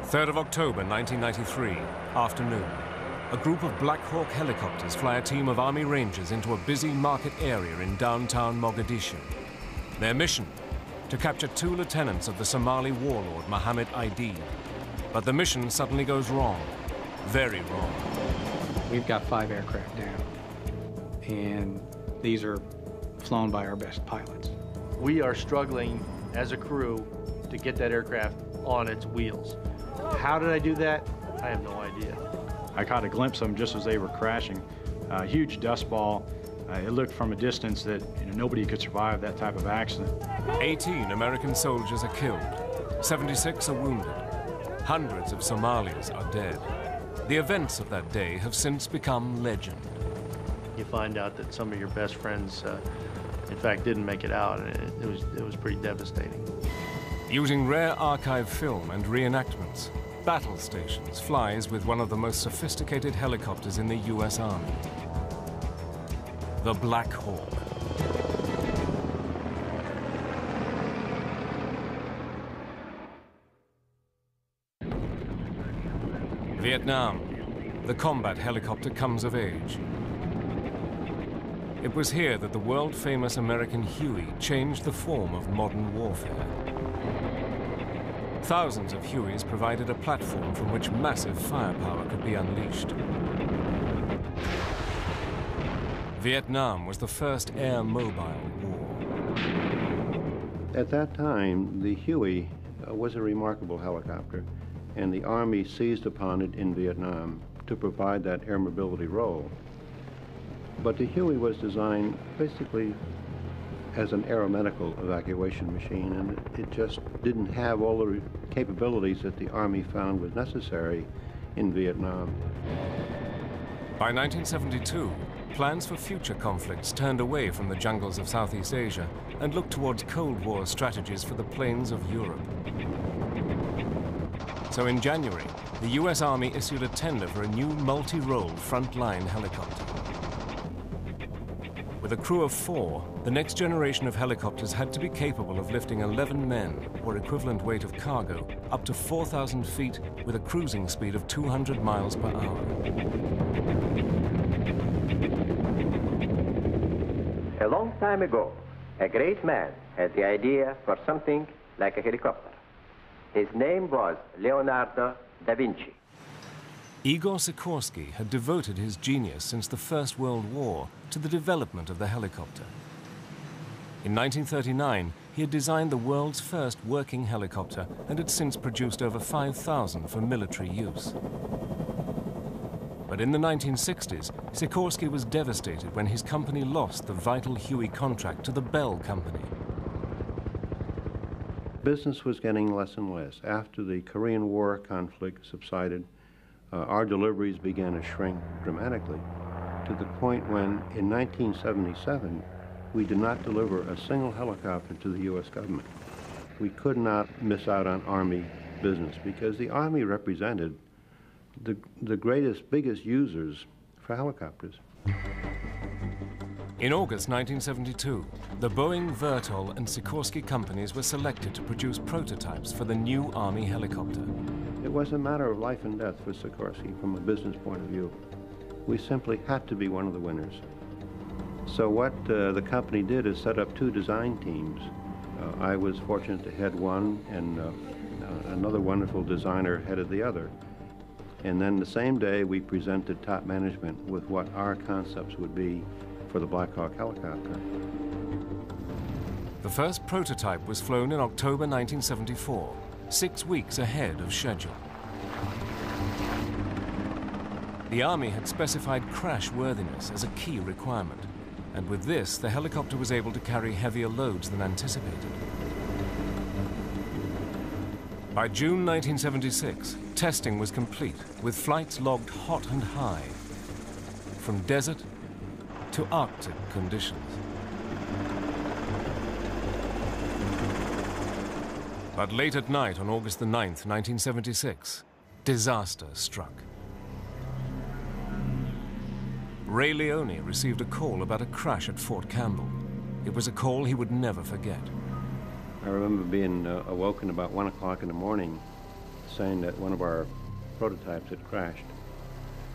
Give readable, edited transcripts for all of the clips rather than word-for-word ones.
3rd of October 1993, afternoon. A group of Black Hawk helicopters fly a team of Army Rangers into a busy market area in downtown Mogadishu. Their mission? To capture 2 lieutenants of the Somali warlord Mohammed Aidid. But the mission suddenly goes wrong. Very wrong. We've got 5 aircraft down, and these are flown by our best pilots. We are struggling as a crew to get that aircraft on its wheels. How did I do that? I have no idea. I caught a glimpse of them just as they were crashing. A huge dust ball. It looked from a distance that nobody could survive that type of accident. 18 American soldiers are killed. 76 are wounded. Hundreds of Somalis are dead. The events of that day have since become legend. You find out that some of your best friends, in fact, didn't make it out, and it was pretty devastating. Using rare archive film and reenactments, Battle Stations flies with one of the most sophisticated helicopters in the US Army, the Black Hawk. Vietnam. The combat helicopter comes of age. It was here that the world-famous American Huey changed the form of modern warfare. Thousands of Hueys provided a platform from which massive firepower could be unleashed. Vietnam was the first air-mobile war. At that time, the Huey was a remarkable helicopter, and the Army seized upon it in Vietnam to provide that air mobility role. But the Huey was designed basically as an aeromedical evacuation machine, and it just didn't have all the capabilities that the Army found was necessary in Vietnam. By 1972, plans for future conflicts turned away from the jungles of Southeast Asia and looked towards Cold War strategies for the plains of Europe. So in January, the US Army issued a tender for a new multi-role frontline helicopter. With a crew of 4, the next generation of helicopters had to be capable of lifting 11 men, or equivalent weight of cargo, up to 4,000 feet with a cruising speed of 200 miles per hour. A long time ago, a great man had the idea for something like a helicopter. His name was Leonardo da Vinci. Igor Sikorsky had devoted his genius since the First World War to the development of the helicopter. In 1939, he had designed the world's first working helicopter and had since produced over 5,000 for military use. But in the 1960s, Sikorsky was devastated when his company lost the vital Huey contract to the Bell Company. Business was getting less and less. After the Korean War conflict subsided, our deliveries began to shrink dramatically, to the point when, in 1977, we did not deliver a single helicopter to the U.S. government. We could not miss out on Army business because the Army represented the greatest, biggest users for helicopters. In August 1972, the Boeing, Vertol, and Sikorsky companies were selected to produce prototypes for the new Army helicopter. It was a matter of life and death for Sikorsky from a business point of view. We simply had to be one of the winners. So what the company did is set up 2 design teams. I was fortunate to head one, and another wonderful designer headed the other. And then the same day, we presented top management with what our concepts would be for the Black Hawk helicopter. The first prototype was flown in October 1974, 6 weeks ahead of schedule. The Army had specified crash worthiness as a key requirement, and with this, the helicopter was able to carry heavier loads than anticipated. By June 1976, testing was complete, with flights logged hot and high, from desert to Arctic conditions. But late at night on August the 9th, 1976, disaster struck. Ray Leone received a call about a crash at Fort Campbell. It was a call he would never forget. I remember being awoken about 1 o'clock in the morning saying that one of our prototypes had crashed.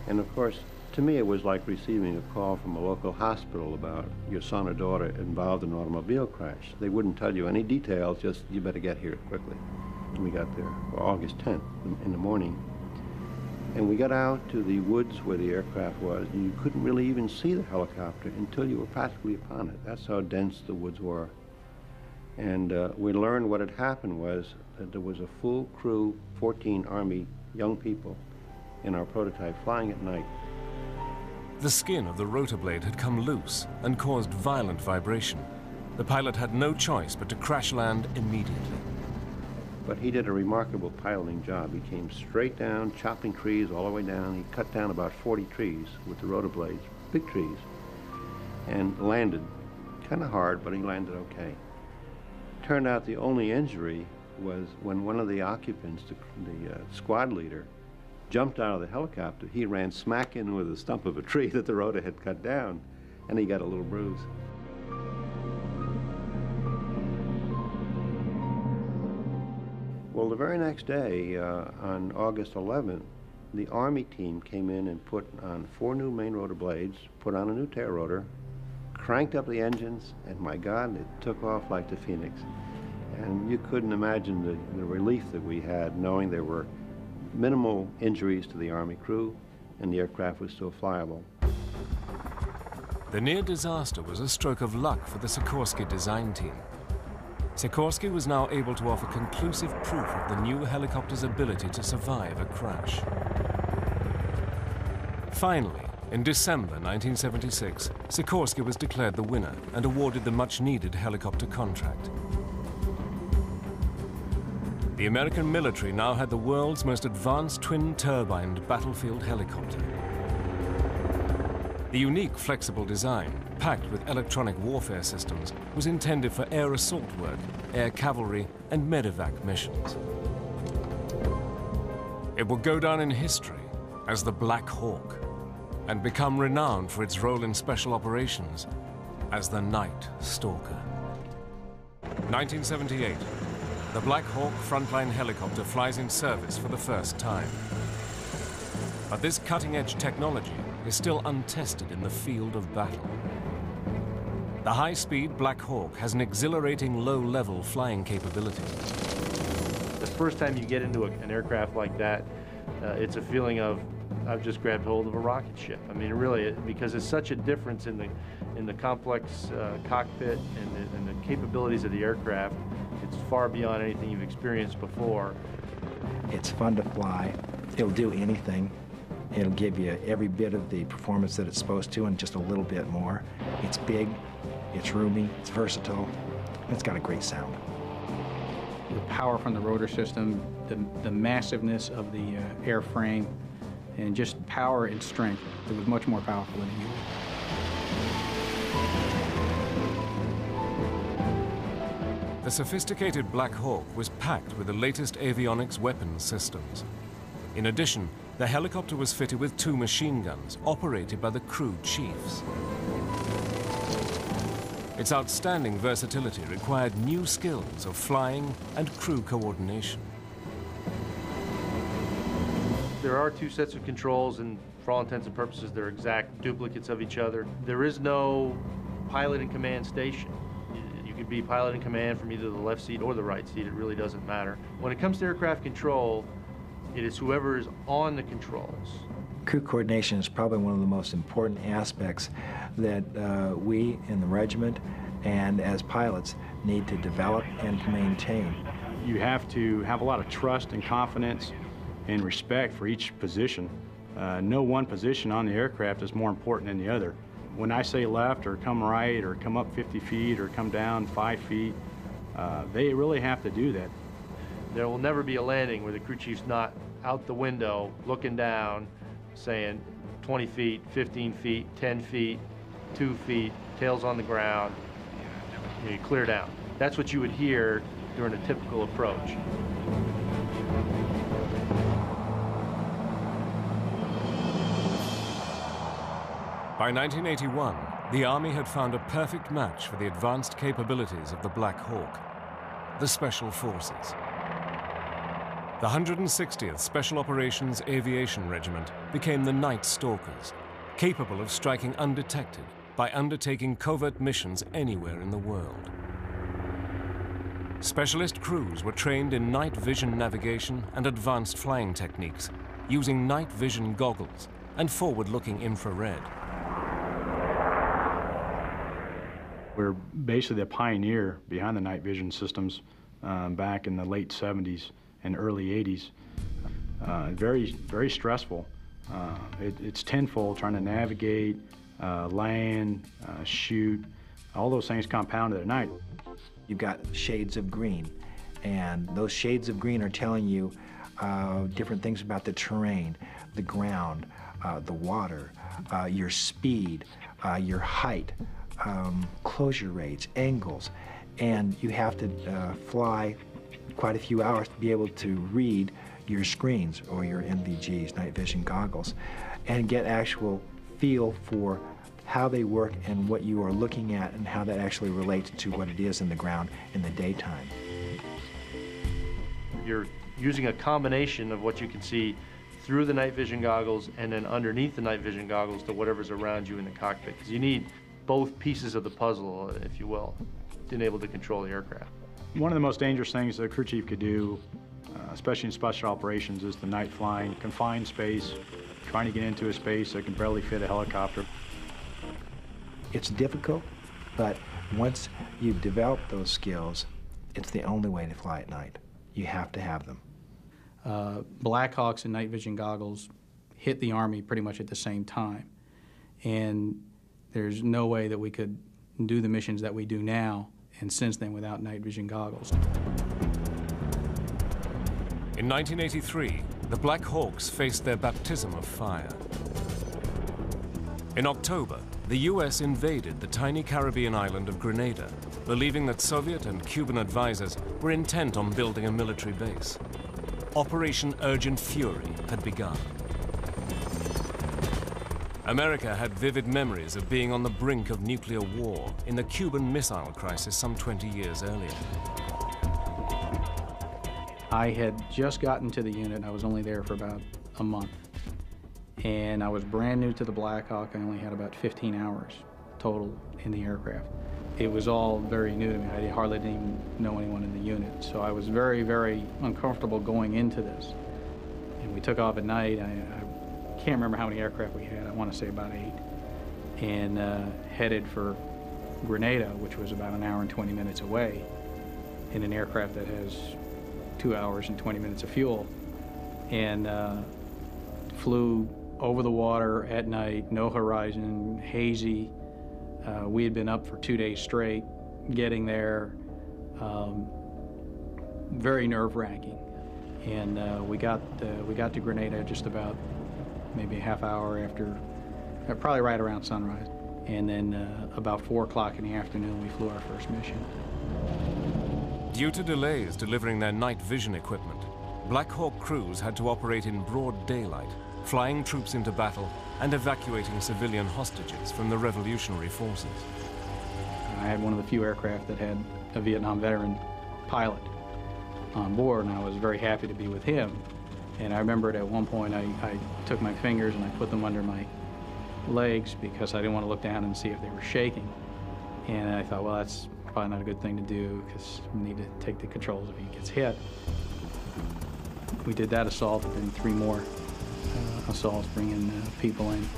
And of course, to me, it was like receiving a call from a local hospital about your son or daughter involved in an automobile crash. They wouldn't tell you any details, just you better get here quickly. And we got there August 10th in the morning. And we got out to the woods where the aircraft was, and you couldn't really even see the helicopter until you were practically upon it. That's how dense the woods were. And we learned what had happened was that there was a full crew, 14 Army young people in our prototype flying at night. The skin of the rotor blade had come loose and caused violent vibration. The pilot had no choice but to crash land immediately. But he did a remarkable piloting job. He came straight down, chopping trees all the way down. He cut down about 40 trees with the rotor blades, big trees, and landed kind of hard, but he landed okay. Turned out the only injury was when one of the occupants, the squad leader, jumped out of the helicopter. He ran smack in with a stump of a tree that the rotor had cut down, and he got a little bruise. Well, the very next day, on August 11th, the Army team came in and put on 4 new main rotor blades, put on a new tail rotor, cranked up the engines, and my God, it took off like the Phoenix. And you couldn't imagine the relief that we had knowing there were minimal injuries to the Army crew and the aircraft was still flyable. The near disaster was a stroke of luck for the Sikorsky design team. Sikorsky was now able to offer conclusive proof of the new helicopter's ability to survive a crash. Finally, in December 1976, Sikorsky was declared the winner and awarded the much-needed helicopter contract. The American military now had the world's most advanced twin-turbined battlefield helicopter. The unique flexible design, packed with electronic warfare systems, was intended for air assault work, air cavalry, and medevac missions. It would go down in history as the Black Hawk and become renowned for its role in special operations as the Night Stalker. 1978. The Black Hawk frontline helicopter flies in service for the first time. But this cutting-edge technology is still untested in the field of battle. The high-speed Black Hawk has an exhilarating low-level flying capability. The first time you get into an aircraft like that, it's a feeling of, I've just grabbed hold of a rocket ship. I mean, really, because it's such a difference in the complex cockpit and the capabilities of the aircraft. It's far beyond anything you've experienced before. It's fun to fly. It'll do anything. It'll give you every bit of the performance that it's supposed to and just a little bit more. It's big, it's roomy, it's versatile, and it's got a great sound. The power from the rotor system, the massiveness of the airframe, and just power and strength. It was much more powerful than usual. The sophisticated Black Hawk was packed with the latest avionics weapons systems. In addition, the helicopter was fitted with 2 machine guns operated by the crew chiefs. Its outstanding versatility required new skills of flying and crew coordination. There are 2 sets of controls, and for all intents and purposes, they're exact duplicates of each other. There is no pilot and command station. You could be pilot and command from either the left seat or the right seat. It really doesn't matter. When it comes to aircraft control, it is whoever is on the controls. Crew coordination is probably one of the most important aspects that we in the regiment and as pilots need to develop and to maintain. You have to have a lot of trust and confidence and respect for each position. No one position on the aircraft is more important than the other. When I say left or come right or come up 50 feet or come down 5 feet, they really have to do that. There will never be a landing where the crew chief's not out the window looking down saying 20 feet, 15 feet, 10 feet, 2 feet, tails on the ground, you clear down. That's what you would hear during a typical approach. By 1981, the Army had found a perfect match for the advanced capabilities of the Black Hawk, the Special Forces. The 160th Special Operations Aviation Regiment became the Night Stalkers, capable of striking undetected by undertaking covert missions anywhere in the world. Specialist crews were trained in night vision navigation and advanced flying techniques, using night vision goggles and forward-looking infrared. We're basically the pioneer behind the night vision systems back in the late 70s and early 80s. Very stressful. It's tenfold trying to navigate, land, shoot, all those things compounded at night. You've got shades of green, and those shades of green are telling you different things about the terrain, the ground, the water, your speed, your height, closure rates, angles, and you have to fly quite a few hours to be able to read your screens or your NVGs, night vision goggles, and get actual feel for how they work and what you are looking at and how that actually relates to what it is in the ground in the daytime. You're using a combination of what you can see through the night vision goggles and then underneath the night vision goggles to whatever's around you in the cockpit, because you need both pieces of the puzzle, if you will, to be able to control the aircraft. One of the most dangerous things that a crew chief could do, especially in special operations, is the night flying, confined space, trying to get into a space that can barely fit a helicopter. It's difficult, but once you've developed those skills, it's the only way to fly at night. You have to have them. Blackhawks and night vision goggles hit the Army pretty much at the same time. And there's no way that we could do the missions that we do now and since then without night vision goggles. In 1983, the Black Hawks faced their baptism of fire. In October, the US invaded the tiny Caribbean island of Grenada, believing that Soviet and Cuban advisors were intent on building a military base. Operation Urgent Fury had begun. America had vivid memories of being on the brink of nuclear war in the Cuban Missile Crisis some 20 years earlier. I had just gotten to the unit. I was only there for about a month. And I was brand new to the Black Hawk. I only had about 15 hours total in the aircraft. It was all very new to me. I hardly didn't even know anyone in the unit. So I was very, very uncomfortable going into this. And we took off at night. I can't remember how many aircraft we had. I want to say about 8. And headed for Grenada, which was about an hour and 20 minutes away, in an aircraft that has 2 hours and 20 minutes of fuel. And flew over the water at night, no horizon, hazy. We had been up for 2 days straight, getting there, very nerve-wracking. And we got to Grenada just about maybe a half hour after, probably right around sunrise. And then about 4 o'clock in the afternoon, we flew our first mission. Due to delays delivering their night vision equipment, Black Hawk crews had to operate in broad daylight, flying troops into battle and evacuating civilian hostages from the revolutionary forces. I had one of the few aircraft that had a Vietnam veteran pilot on board, and I was very happy to be with him. And I remembered at one point I took my fingers and I put them under my legs because I didn't want to look down and see if they were shaking. And I thought, well, that's probably not a good thing to do because we need to take the controls if he gets hit. We did that assault and then 3 more assaults bringing people in.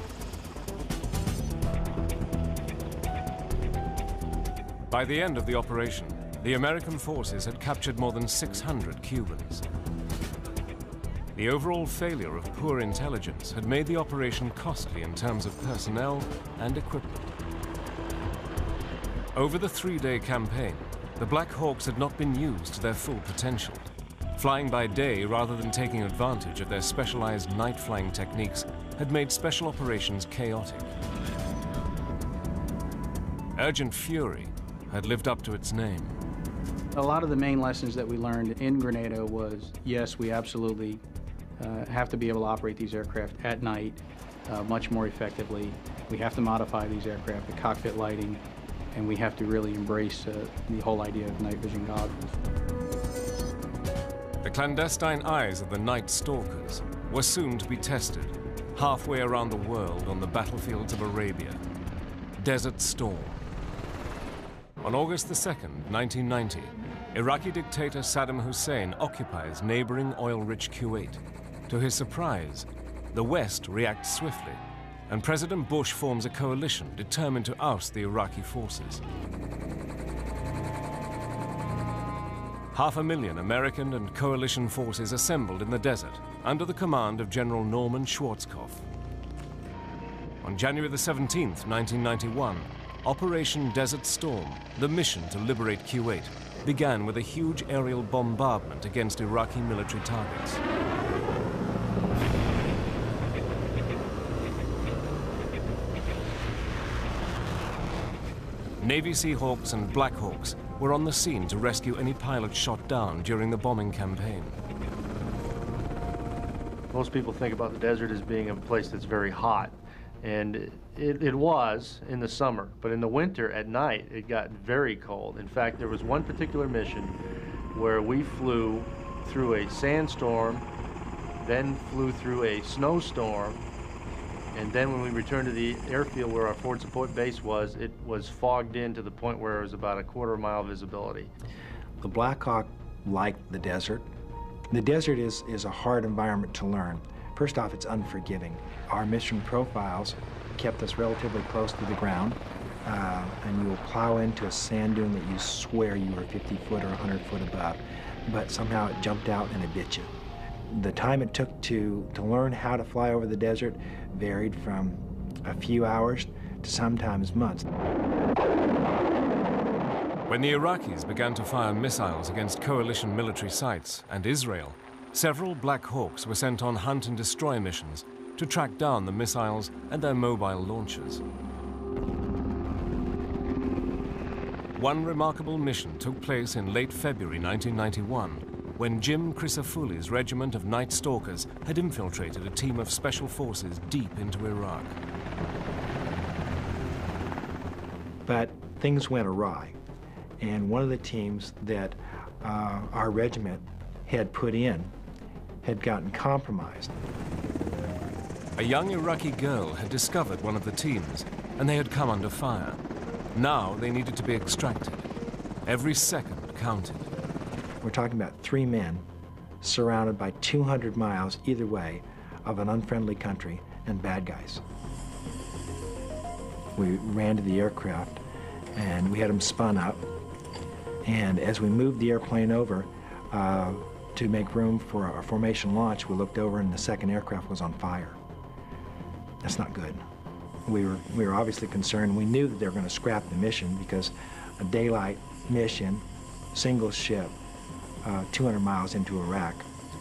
By the end of the operation, the American forces had captured more than 600 Cubans. The overall failure of poor intelligence had made the operation costly in terms of personnel and equipment. Over the 3-day campaign, the Black Hawks had not been used to their full potential. Flying by day rather than taking advantage of their specialized night flying techniques had made special operations chaotic. Urgent Fury had lived up to its name. A lot of the main lessons that we learned in Grenada was, yes, we absolutely have to be able to operate these aircraft at night much more effectively. We have to modify these aircraft, the cockpit lighting, and we have to really embrace the whole idea of night vision goggles. The clandestine eyes of the night stalkers were soon to be tested, halfway around the world on the battlefields of Arabia. Desert Storm. On August the 2nd, 1990, Iraqi dictator Saddam Hussein occupies neighboring oil-rich Kuwait. To his surprise, the West reacts swiftly, and President Bush forms a coalition determined to oust the Iraqi forces. 500,000 American and coalition forces assembled in the desert under the command of General Norman Schwarzkopf. On January the 17th, 1991, Operation Desert Storm, the mission to liberate Kuwait, began with a huge aerial bombardment against Iraqi military targets. Navy Seahawks and Black Hawks were on the scene to rescue any pilots shot down during the bombing campaign. Most people think about the desert as being a place that's very hot, and it was in the summer, but in the winter at night it got very cold. In fact, there was one particular mission where we flew through a sandstorm, then flew through a snowstorm, and then when we returned to the airfield where our forward support base was, it was fogged in to the point where it was about a quarter-mile visibility. The Black Hawk liked the desert. The desert is a hard environment to learn. First off, it's unforgiving. Our mission profiles kept us relatively close to the ground, and you will plow into a sand dune that you swear you were 50 foot or 100 foot above, but somehow it jumped out and it bit you. The time it took to learn how to fly over the desert varied from a few hours to sometimes months. When the Iraqis began to fire missiles against coalition military sites and Israel, several Black Hawks were sent on hunt and destroy missions to track down the missiles and their mobile launchers. One remarkable mission took place in late February 1991, when Jim Chrysofuli's regiment of Night Stalkers had infiltrated a team of special forces deep into Iraq. But things went awry, and one of the teams that our regiment had put in had gotten compromised. A young Iraqi girl had discovered one of the teams, and they had come under fire. Now they needed to be extracted. Every second counted. We're talking about 3 men surrounded by 200 miles either way of an unfriendly country and bad guys. We ran to the aircraft and we had them spun up. And as we moved the airplane over to make room for our formation launch, we looked over and the second aircraft was on fire. That's not good. We were obviously concerned. We knew that they were going to scrap the mission because a daylight mission, single ship, 200 miles into Iraq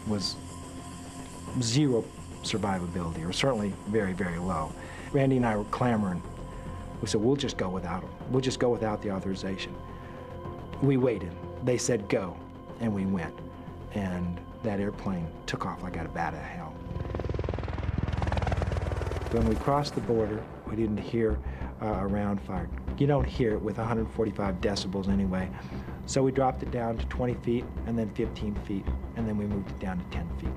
was zero survivability, or certainly very, very low. Randy and I were clamoring. We said, we'll just go without them. We'll just go without the authorization. We waited. They said go, and we went. And that airplane took off like out of bat of hell. When we crossed the border, we didn't hear a round fire. You don't hear it with 145 decibels anyway. So we dropped it down to 20 feet, and then 15 feet, and then we moved it down to 10 feet.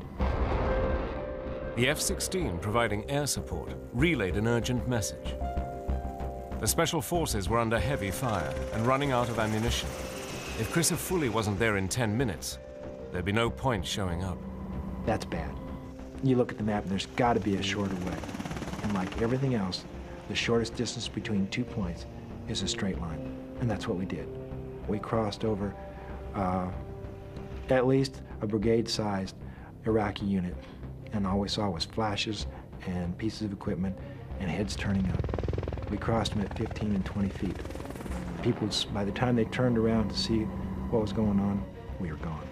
The F-16, providing air support, relayed an urgent message. The special forces were under heavy fire and running out of ammunition. If Chrysofuli wasn't there in 10 minutes, there'd be no point showing up. That's bad. You look at the map and there's got to be a shorter way. And like everything else, the shortest distance between 2 points is a straight line. And that's what we did. We crossed over at least a brigade-sized Iraqi unit. And all we saw was flashes and pieces of equipment and heads turning up. We crossed them at 15 and 20 feet. People, by the time they turned around to see what was going on, we were gone.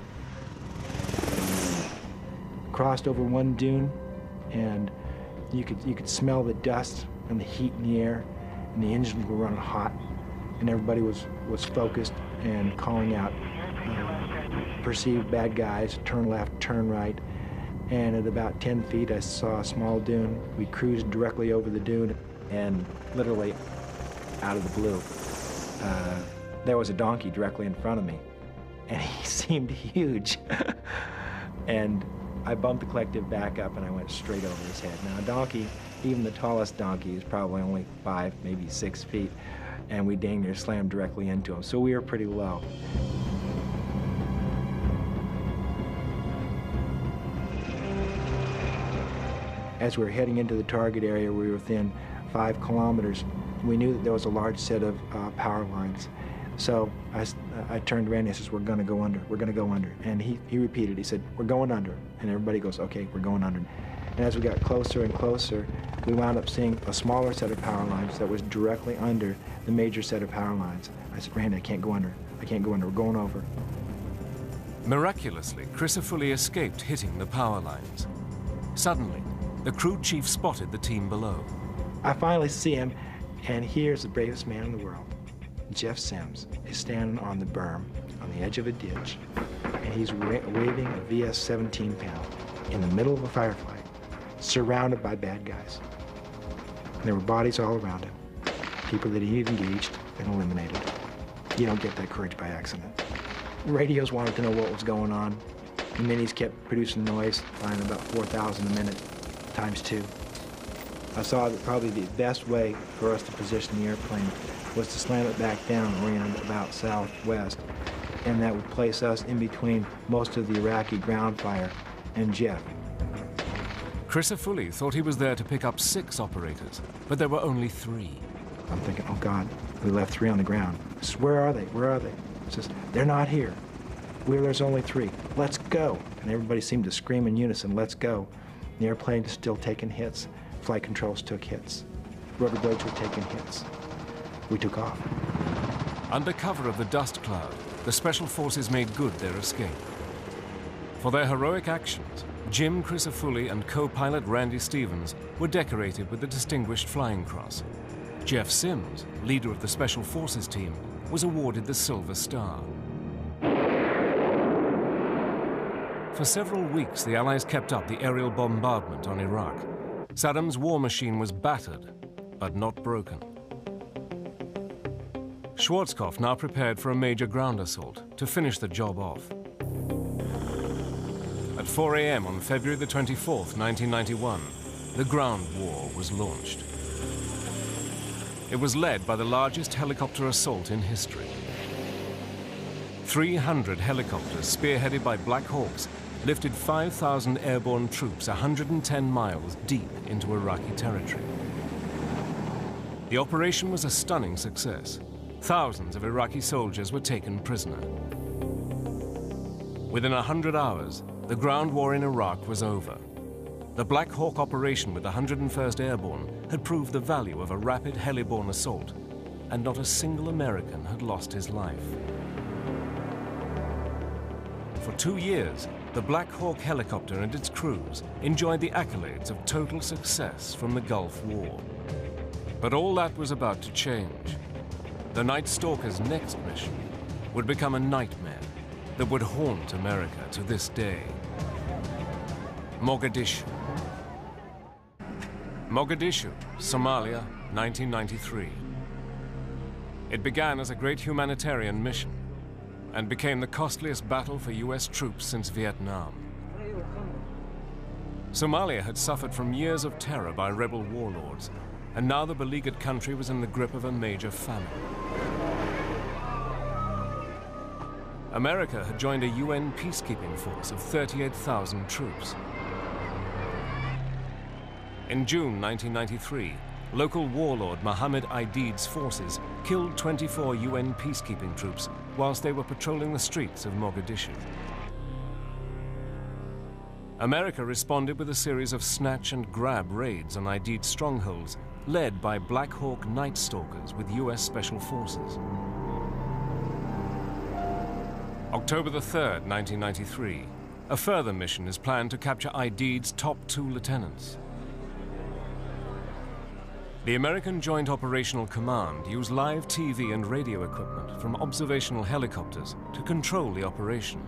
Crossed over one dune, and you could smell the dust and the heat in the air, and the engines were running hot, and everybody was focused and calling out perceived bad guys, turn left, turn right. And at about 10 feet, I saw a small dune. We cruised directly over the dune, and literally out of the blue, there was a donkey directly in front of me, and he seemed huge. And I bumped the collective back up and I went straight over his head. Now a donkey, even the tallest donkey, is probably only 5, maybe 6 feet, and we dang near slammed directly into him. So we were pretty low. As we were heading into the target area, we were within 5 kilometers. We knew that there was a large set of power lines. So I turned around and he says, we're going to go under, we're going to go under. And he repeated, he said, we're going under. And everybody goes, okay, we're going under. And as we got closer and closer, we wound up seeing a smaller set of power lines that was directly under the major set of power lines. I said, Randy, I can't go under. I can't go under. We're going over. Miraculously, Crisafulli escaped hitting the power lines. Suddenly, the crew chief spotted the team below. I finally see him, and here's the bravest man in the world. Jeff Sims is standing on the berm on the edge of a ditch, and he's waving a VS-17 panel in the middle of a firefight, surrounded by bad guys. And there were bodies all around him, people that he had engaged and eliminated. You don't get that courage by accident. Radios wanted to know what was going on. The minis kept producing noise, flying about 4,000 a minute, times 2. I saw that probably the best way for us to position the airplane was to slam it back down, oriented about southwest, and that would place us in between most of the Iraqi ground fire and Jeff. Crisafulli thought he was there to pick up 6 operators, but there were only 3. I'm thinking, oh God, we left 3 on the ground. I said, where are they? Where are they? He says, they're not here. There's only 3. Let's go. And everybody seemed to scream in unison, let's go. The airplane is still taking hits. Flight controls took hits. Rudder blades were taking hits. We took off. Under cover of the dust cloud, the Special Forces made good their escape. For their heroic actions, Jim Crisafulli and co-pilot Randy Stevens were decorated with the Distinguished Flying Cross. Jeff Sims, leader of the Special Forces team, was awarded the Silver Star. For several weeks, the Allies kept up the aerial bombardment on Iraq. Saddam's war machine was battered, but not broken. Schwarzkopf now prepared for a major ground assault to finish the job off. At 4 a.m. on February the 24th, 1991, the ground war was launched. It was led by the largest helicopter assault in history. 300 helicopters, spearheaded by Black Hawks, lifted 5,000 airborne troops 110 miles deep into Iraqi territory. The operation was a stunning success. Thousands of Iraqi soldiers were taken prisoner. Within 100 hours, the ground war in Iraq was over. The Black Hawk operation with the 101st Airborne had proved the value of a rapid heliborne assault, and not a single American had lost his life. For 2 years, the Black Hawk helicopter and its crews enjoyed the accolades of total success from the Gulf War. But all that was about to change. The Night Stalker's next mission would become a nightmare that would haunt America to this day. Mogadishu. Mogadishu, Somalia, 1993. It began as a great humanitarian mission and became the costliest battle for US troops since Vietnam. Somalia had suffered from years of terror by rebel warlords, and now the beleaguered country was in the grip of a major famine. America had joined a UN peacekeeping force of 38,000 troops. In June 1993, local warlord Mohammed Aidid's forces killed 24 UN peacekeeping troops whilst they were patrolling the streets of Mogadishu. America responded with a series of snatch and grab raids on Aidid's strongholds, led by Black Hawk Night Stalkers with US Special Forces. October the 3rd, 1993, a further mission is planned to capture Aidid's top 2 lieutenants. The American Joint Operational Command used live TV and radio equipment from observational helicopters to control the operation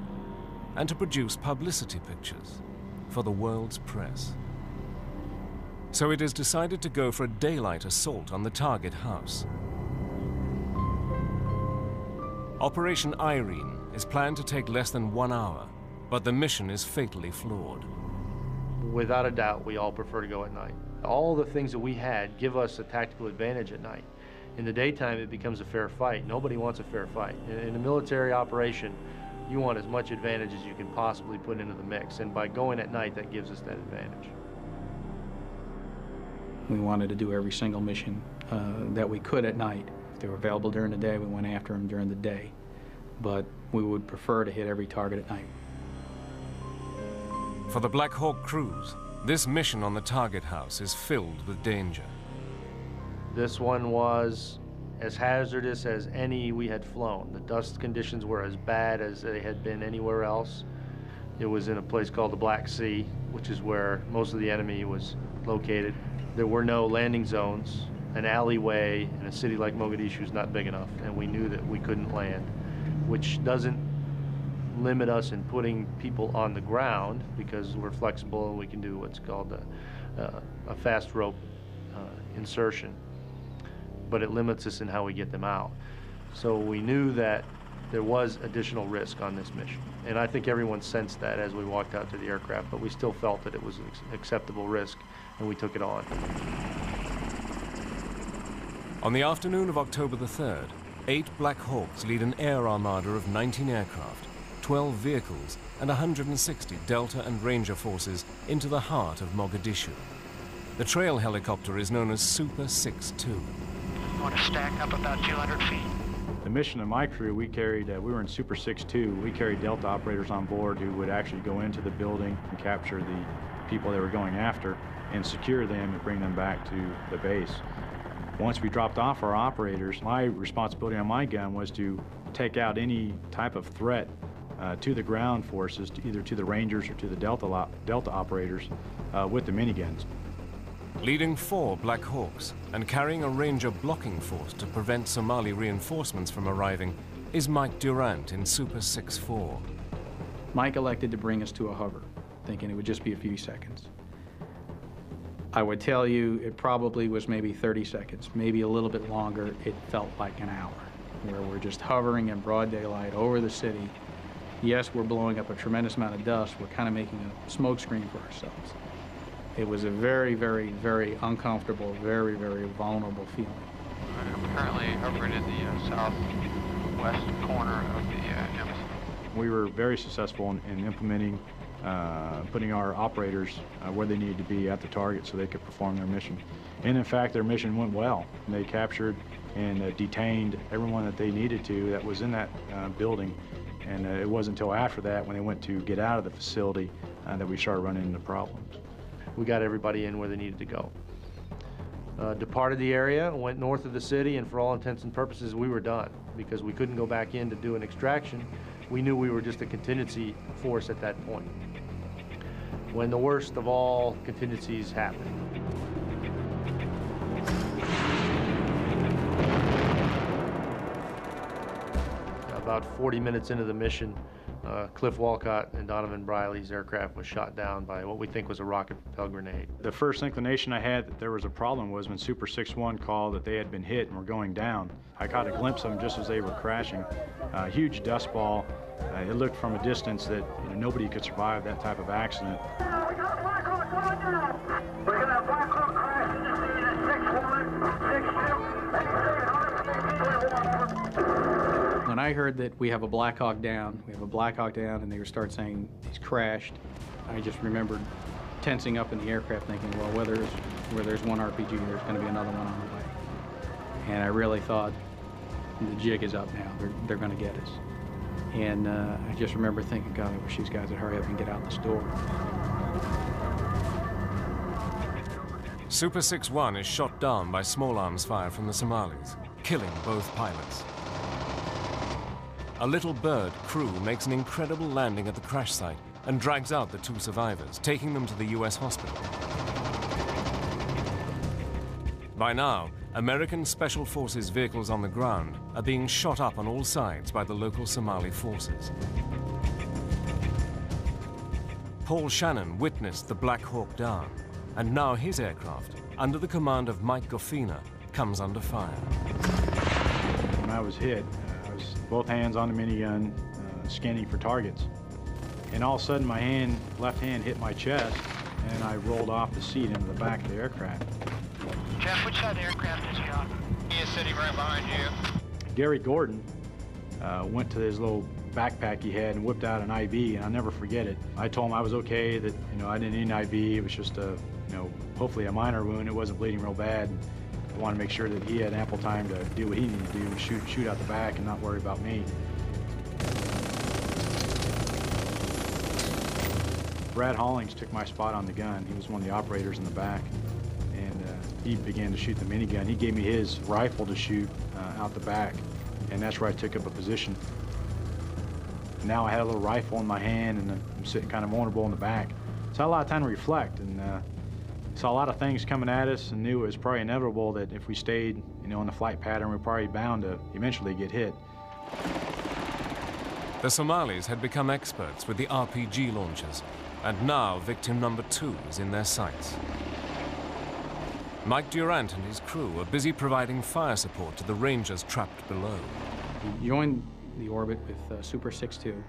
and to produce publicity pictures for the world's press. So it is decided to go for a daylight assault on the target house. Operation Irene is planned to take less than 1 hour, But the mission is fatally flawed. Without a doubt, we all prefer to go at night. All the things that we had give us a tactical advantage at night. In the daytime, it becomes a fair fight. Nobody wants a fair fight. In a military operation, you want as much advantage as you can possibly put into the mix, and by going at night, that gives us that advantage. We wanted to do every single mission that we could at night. If they were available during the day, we went after them during the day. But we would prefer to hit every target at night. For the Black Hawk crews, this mission on the target house is filled with danger. This one was as hazardous as any we had flown. The dust conditions were as bad as they had been anywhere else. It was in a place called the Black Sea, which is where most of the enemy was located. There were no landing zones. An alleyway in a city like Mogadishu is not big enough, and we knew that we couldn't land, which doesn't limit us in putting people on the ground because we're flexible and we can do what's called a fast rope insertion, but it limits us in how we get them out. So we knew that there was additional risk on this mission, and I think everyone sensed that as we walked out to the aircraft, but we still felt that it was an acceptable risk, and we took it on. On the afternoon of October the 3rd, 8 Black Hawks lead an air armada of 19 aircraft, 12 vehicles, and 160 Delta and Ranger forces into the heart of Mogadishu. The trail helicopter is known as Super 6-2. You want to stack up about 200 feet. The mission of my crew, we were in Super 6-2. We carried Delta operators on board who would actually go into the building and capture the people they were going after and secure them and bring them back to the base. Once we dropped off our operators, my responsibility on my gun was to take out any type of threat to the ground forces, either to the Rangers or to the Delta operators with the miniguns. Leading 4 Black Hawks and carrying a Ranger blocking force to prevent Somali reinforcements from arriving is Mike Durant in Super 6-4. Mike elected to bring us to a hover, thinking it would just be a few seconds. I would tell you it probably was maybe 30 seconds, maybe a little bit longer. It felt like an hour, where we're just hovering in broad daylight over the city. Yes, we're blowing up a tremendous amount of dust. We're kind of making a smoke screen for ourselves. It was a very, very, very uncomfortable, very, very vulnerable feeling. I'm currently hovering in the southwest corner of the embassy. We were very successful in implementing, putting our operators where they needed to be at the target so they could perform their mission. And in fact, their mission went well. They captured and detained everyone that they needed to that was in that building. And it wasn't until after that, when they went to get out of the facility, that we started running into problems. We got everybody in where they needed to go. Departed the area, went north of the city, and for all intents and purposes, we were done because we couldn't go back in to do an extraction. We knew we were just a contingency force at that point, when the worst of all contingencies happened. About 40 minutes into the mission, Cliff Walcott and Donovan Briley's aircraft was shot down by what we think was a rocket-propelled grenade. The first inclination I had that there was a problem was when Super 6-1 called that they had been hit and were going down. I caught a glimpse of them just as they were crashing. A huge dust ball. It looked from a distance that nobody could survive that type of accident. We got a Black Hawk coming down. We got a Black Hawk crashing the scene at 6-1, 6-2. When I heard that we have a Black Hawk down, and they would start saying he's crashed, I just remembered tensing up in the aircraft thinking, well, where there's one RPG, there's going to be another one on the way. And I really thought, the jig is up now. They're going to get us. And I just remember thinking, God, I wish these guys would hurry up and get out this door. Super 6-1 is shot down by small arms fire from the Somalis, killing both pilots. A Little Bird crew makes an incredible landing at the crash site and drags out the 2 survivors, taking them to the US hospital. By now, American Special Forces vehicles on the ground are being shot up on all sides by the local Somali forces. Paul Shannon witnessed the Black Hawk down, and now his aircraft, under the command of Mike Goffina, comes under fire. When I was hit, I was both hands on the minigun, scanning for targets. and all of a sudden my left hand hit my chest, and I rolled off the seat into the back of the aircraft. Jeff, which side of the aircraft is he on? He is sitting right behind you. Gary Gordon went to his little backpack he had and whipped out an IV, and I'll never forget it. I told him I was okay, that I didn't need an IV. It was just a, hopefully a minor wound. It wasn't bleeding real bad. I wanted to make sure that he had ample time to do what he needed to do, shoot out the back and not worry about me. Brad Hollings took my spot on the gun. He was one of the operators in the back, and he began to shoot the minigun. He gave me his rifle to shoot out the back, and that's where I took up a position. Now I had a little rifle in my hand, and I'm sitting kind of vulnerable in the back. So I had a lot of time to reflect, and saw a lot of things coming at us, and knew it was probably inevitable that if we stayed, in the flight pattern, we're probably bound to eventually get hit. The Somalis had become experts with the RPG launchers, and now victim number 2 is in their sights. Mike Durant and his crew are busy providing fire support to the Rangers trapped below. We joined the orbit with Super 6-2.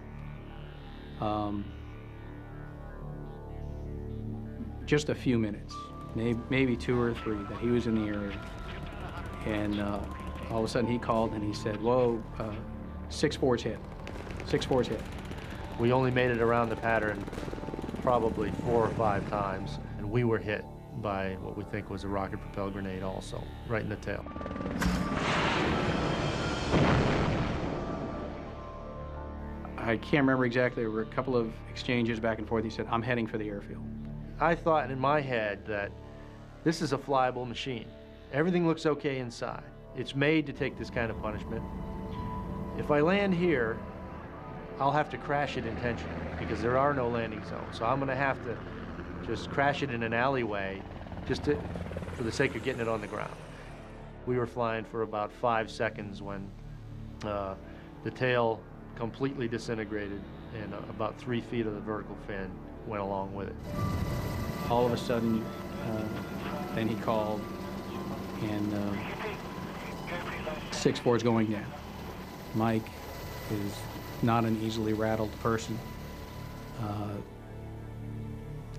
Just a few minutes, maybe 2 or 3, that he was in the area. And all of a sudden he called and he said, whoa, 6-4's hit. 6-4's hit. We only made it around the pattern probably 4 or 5 times, and we were hit by what we think was a rocket-propelled grenade also, right in the tail. I can't remember exactly. There were a couple of exchanges back and forth. He said, I'm heading for the airfield. I thought in my head that this is a flyable machine. Everything looks okay inside. It's made to take this kind of punishment. If I land here, I'll have to crash it intentionally because there are no landing zones. So I'm going to have to just crash it in an alleyway for the sake of getting it on the ground. We were flying for about 5 seconds when the tail completely disintegrated and about 3 feet of the vertical fin went along with it. All of a sudden, then he called, and 6-4 is going down. Mike is not an easily rattled person.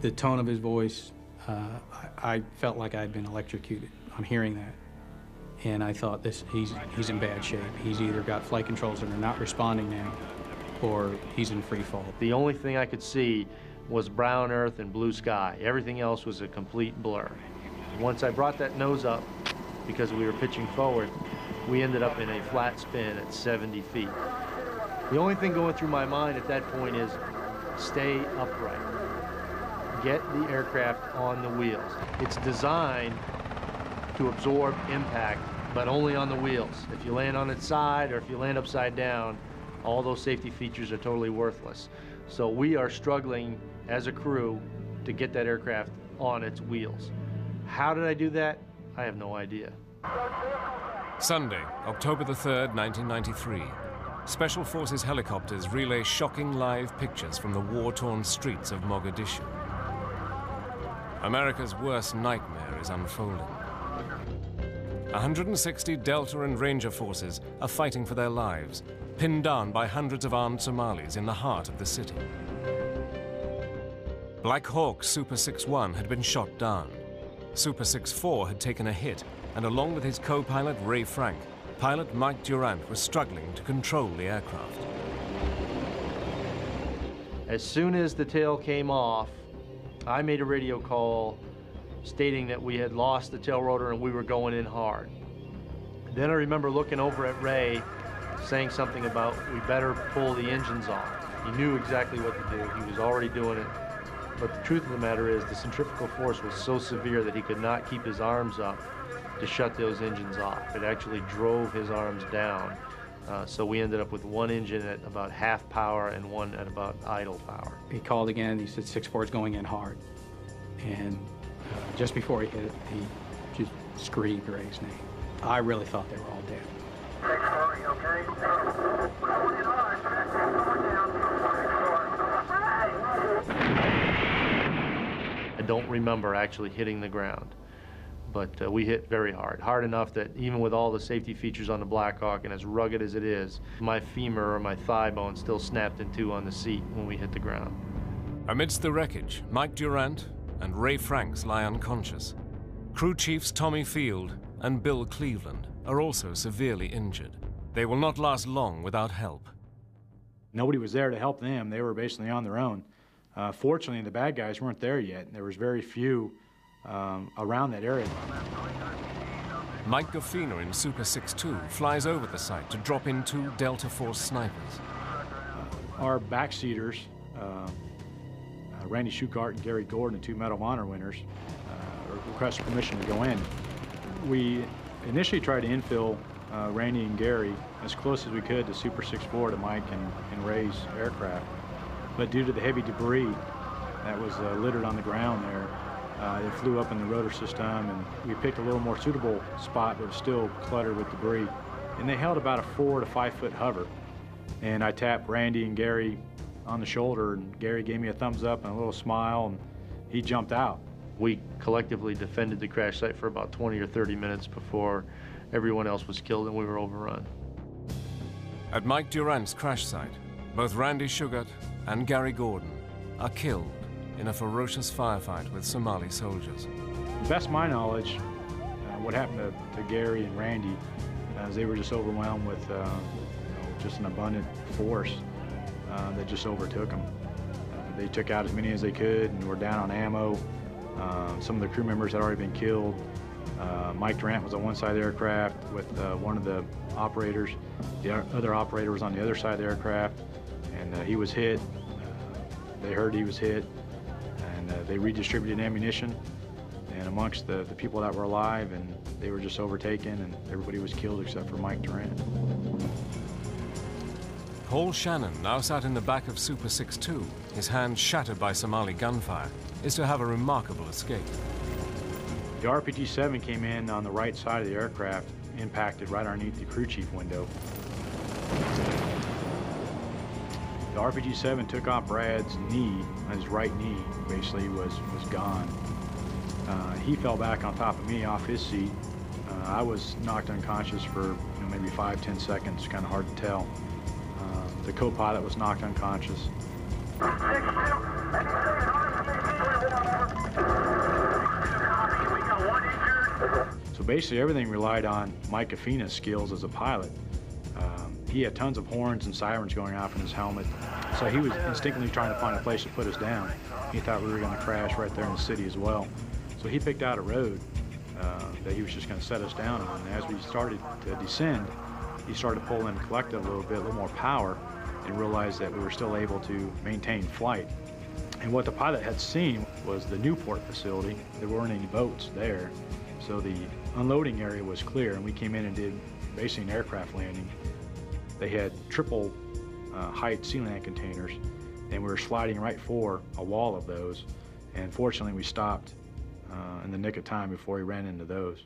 The tone of his voice, I felt like I'd been electrocuted. I'm hearing that. And I thought, he's in bad shape. He's either got flight controls that are not responding now, or he's in free fall. The only thing I could see was brown earth and blue sky. Everything else was a complete blur. Once I brought that nose up, because we were pitching forward, we ended up in a flat spin at 70 feet. The only thing going through my mind at that point is stay upright. Get the aircraft on the wheels. It's designed to absorb impact, but only on the wheels. If you land on its side or if you land upside down, all those safety features are totally worthless. So we are struggling as a crew to get that aircraft on its wheels. How did I do that? I have no idea. Sunday, October the 3rd, 1993. Special Forces helicopters relay shocking live pictures from the war-torn streets of Mogadishu. America's worst nightmare is unfolding. 160 Delta and Ranger forces are fighting for their lives, pinned down by hundreds of armed Somalis in the heart of the city. Black Hawk Super 6-1 had been shot down. Super 6-4 had taken a hit, and along with his co-pilot Ray Frank, pilot Mike Durant was struggling to control the aircraft. As soon as the tail came off, I made a radio call stating that we had lost the tail rotor and we were going in hard. Then I remember looking over at Ray, saying something about we better pull the engines off. He knew exactly what to do. He was already doing it. But the truth of the matter is the centrifugal force was so severe that he could not keep his arms up to shut those engines off. It actually drove his arms down. So we ended up with one engine at about half power and one at about idle power. He called again. He said 6-4 is going in hard. And just before he hit it, he just screamed Ray's name. I really thought they were all dead. 6-4, you okay? Going in hard. Going down. 6-4. I don't remember actually hitting the ground, But we hit very hard, hard enough that even with all the safety features on the Black Hawk and as rugged as it is, my femur or my thigh bone still snapped in two on the seat when we hit the ground. Amidst the wreckage, Mike Durant and Ray Franks lie unconscious. Crew chiefs Tommy Field and Bill Cleveland are also severely injured. They will not last long without help. Nobody was there to help them. They were basically on their own. Fortunately, the bad guys weren't there yet. There was very few around that area. Mike Gaffina in Super 6-2 flies over the site to drop in 2 Delta Force snipers. Our backseaters, Randy Shukart and Gary Gordon, the 2 Medal of Honor winners, requested permission to go in. We initially tried to infill Randy and Gary as close as we could to Super 6-4 to Mike and Ray's aircraft. But due to the heavy debris that was littered on the ground there, it flew up in the rotor system, and we picked a little more suitable spot, but it was still cluttered with debris. And they held about a 4 to 5 foot hover. And I tapped Randy and Gary on the shoulder, and Gary gave me a thumbs up and a little smile, and he jumped out. We collectively defended the crash site for about 20 or 30 minutes before everyone else was killed and we were overrun. At Mike Durant's crash site, both Randy Shugart and Gary Gordon are killed in a ferocious firefight with Somali soldiers. To the best of my knowledge, what happened to Gary and Randy is they were just overwhelmed with just an abundant force that just overtook them. They took out as many as they could and were down on ammo. Some of the crew members had already been killed. Mike Durant was on one side of the aircraft with one of the operators. The other operator was on the other side of the aircraft, and he was hit. They heard he was hit, and they redistributed ammunition and amongst the people that were alive, and they were just overtaken, and everybody was killed except for Mike Durant. Paul Shannon, now sat in the back of Super 6-2, his hand shattered by Somali gunfire, is to have a remarkable escape. The RPG-7 came in on the right side of the aircraft, impacted right underneath the crew chief window. The RPG-7 took off Brad's knee, his right knee basically was gone. He fell back on top of me off his seat. I was knocked unconscious for maybe 5-10 seconds, kind of hard to tell. The co-pilot was knocked unconscious. So basically everything relied on Mike Gaffina's skills as a pilot. He had tons of horns and sirens going off in his helmet, so he was instinctively trying to find a place to put us down. He thought we were going to crash right there in the city as well. So he picked out a road that he was just going to set us down on. And as we started to descend, he started pulling collective a little more power, and realized that we were still able to maintain flight. And what the pilot had seen was the Newport facility. There weren't any boats there, so the unloading area was clear, and we came in and did basically an aircraft landing. They had triple height sealant containers, and we were sliding right for a wall of those, and fortunately we stopped in the nick of time before we ran into those.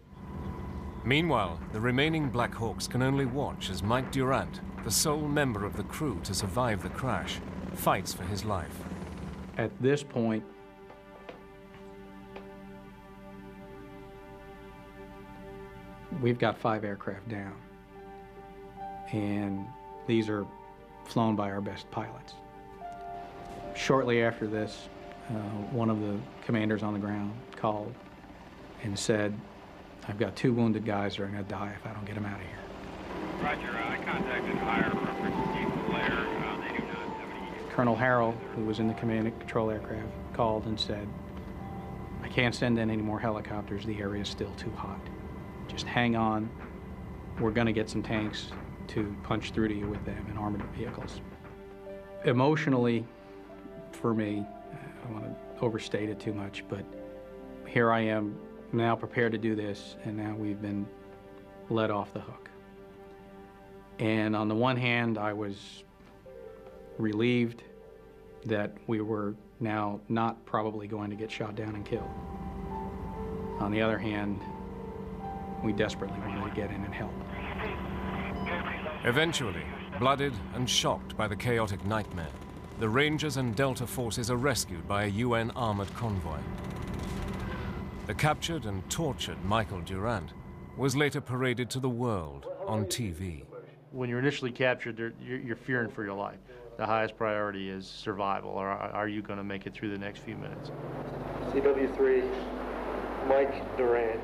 Meanwhile, the remaining Black Hawks can only watch as Mike Durant, the sole member of the crew to survive the crash, fights for his life. At this point, we've got 5 aircraft down, and these are flown by our best pilots. Shortly after this, one of the commanders on the ground called and said, "I've got 2 wounded guys that are going to die if I don't get them out of here." Roger, I contacted higher reference Chief Blair. They do not have any... Colonel Harrell, who was in the command and control aircraft, called and said, "I can't send in any more helicopters. The area is still too hot. Just hang on. We're going to get some tanks to punch through to you with them in armored vehicles." Emotionally, for me, I don't want to overstate it too much, but here I am now prepared to do this, and now we've been let off the hook. And on the one hand, I was relieved that we were now not probably going to get shot down and killed. On the other hand, we desperately wanted to get in and help. Eventually, blooded and shocked by the chaotic nightmare, the Rangers and Delta forces are rescued by a UN armored convoy. The captured and tortured Michael Durant was later paraded to the world on TV. When you're initially captured, you're fearing for your life. The highest priority is survival, or are you going to make it through the next few minutes? CW3, Mike Durant,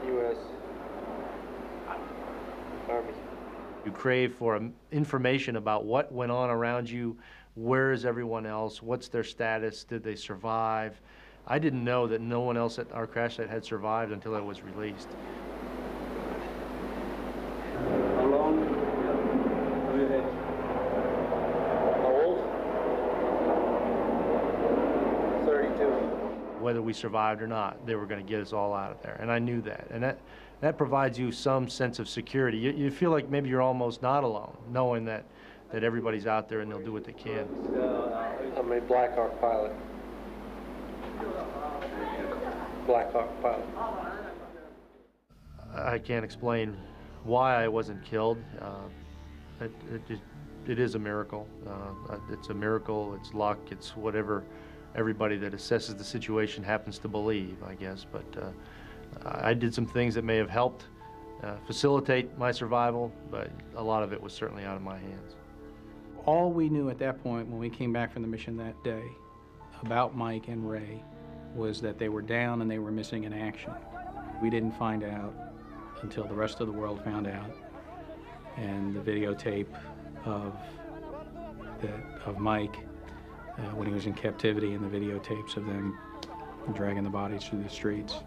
U.S. Army. You crave for information about what went on around you, where is everyone else, what's their status, did they survive? I didn't know that no one else at our crash site had survived until I was released. How long have you had? How old? 32. Whether we survived or not, they were going to get us all out of there, and I knew that. And that provides you some sense of security. You feel like maybe you're almost not alone, knowing that everybody's out there and they'll do what they can. I'm a Black Hawk pilot. Black Hawk pilot. I can't explain why I wasn't killed. It is a miracle. It's a miracle, it's luck, it's whatever everybody that assesses the situation happens to believe, I guess. But I did some things that may have helped facilitate my survival, but a lot of it was certainly out of my hands. All we knew at that point when we came back from the mission that day about Mike and Ray was that they were down and they were missing in action. We didn't find out until the rest of the world found out, and the videotape of Mike when he was in captivity, and the videotapes of them dragging the bodies through the streets.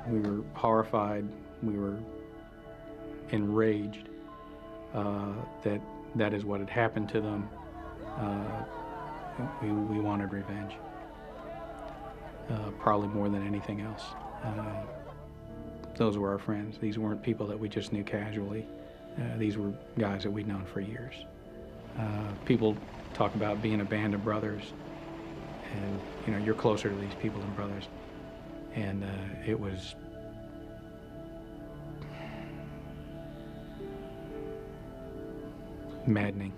We were horrified, we were enraged that is what had happened to them. We wanted revenge, probably more than anything else. Those were our friends. These weren't people that we just knew casually. These were guys that we'd known for years. People talk about being a band of brothers, and you're closer to these people than brothers. And it was maddening.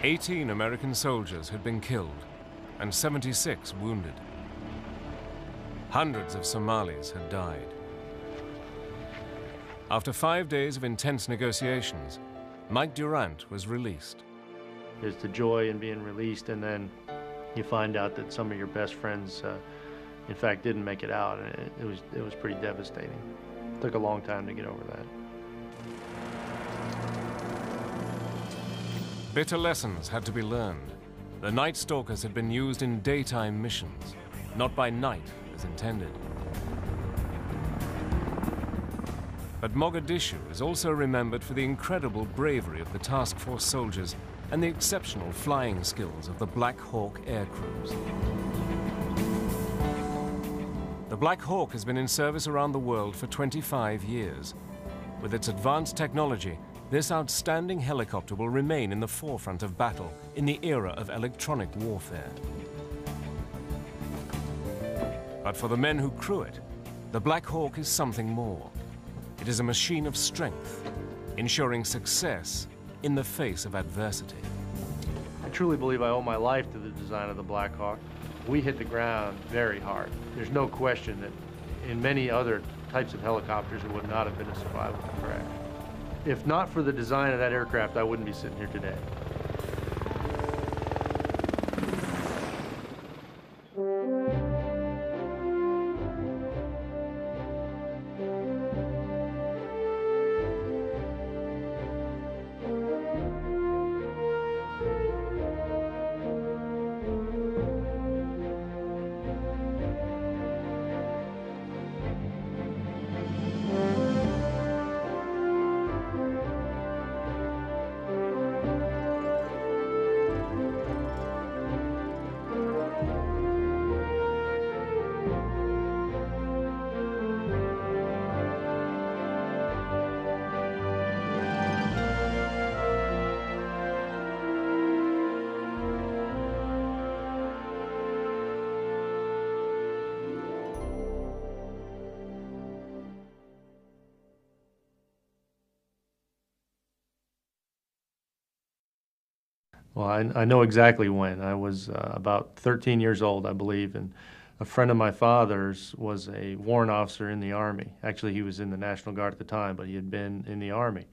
18 American soldiers had been killed and 76 wounded. Hundreds of Somalis had died. After 5 days of intense negotiations, Mike Durant was released. There's the joy in being released, and then you find out that some of your best friends, in fact, didn't make it out, and it was pretty devastating. It took a long time to get over that. Bitter lessons had to be learned. The Night Stalkers had been used in daytime missions, not by night as intended. But Mogadishu is also remembered for the incredible bravery of the task force soldiers and the exceptional flying skills of the Black Hawk aircrews. The Black Hawk has been in service around the world for 25 years. With its advanced technology, this outstanding helicopter will remain in the forefront of battle in the era of electronic warfare. But for the men who crew it, the Black Hawk is something more. It is a machine of strength, ensuring success in the face of adversity. I truly believe I owe my life to the design of the Black Hawk. We hit the ground very hard. There's no question that in many other types of helicopters, it would not have been a survivable crash. If not for the design of that aircraft, I wouldn't be sitting here today. Well, I know exactly when. I was about 13 years old, I believe, and a friend of my father's was a warrant officer in the Army. Actually, he was in the National Guard at the time, but he had been in the Army.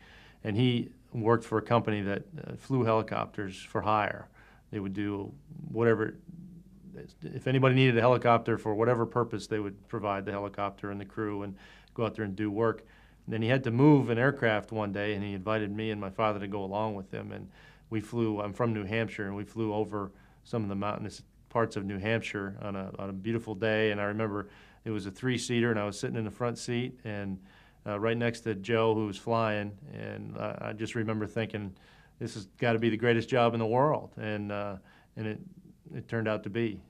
And he worked for a company that flew helicopters for hire. They would do whatever, if anybody needed a helicopter for whatever purpose, they would provide the helicopter and the crew and go out there and do work. And then he had to move an aircraft one day, and he invited me and my father to go along with him. And we flew, I'm from New Hampshire, and we flew over some of the mountainous parts of New Hampshire on a beautiful day. And I remember it was a three-seater, and I was sitting in the front seat, and right next to Joe, who was flying. And I just remember thinking, this has got to be the greatest job in the world. And it turned out to be.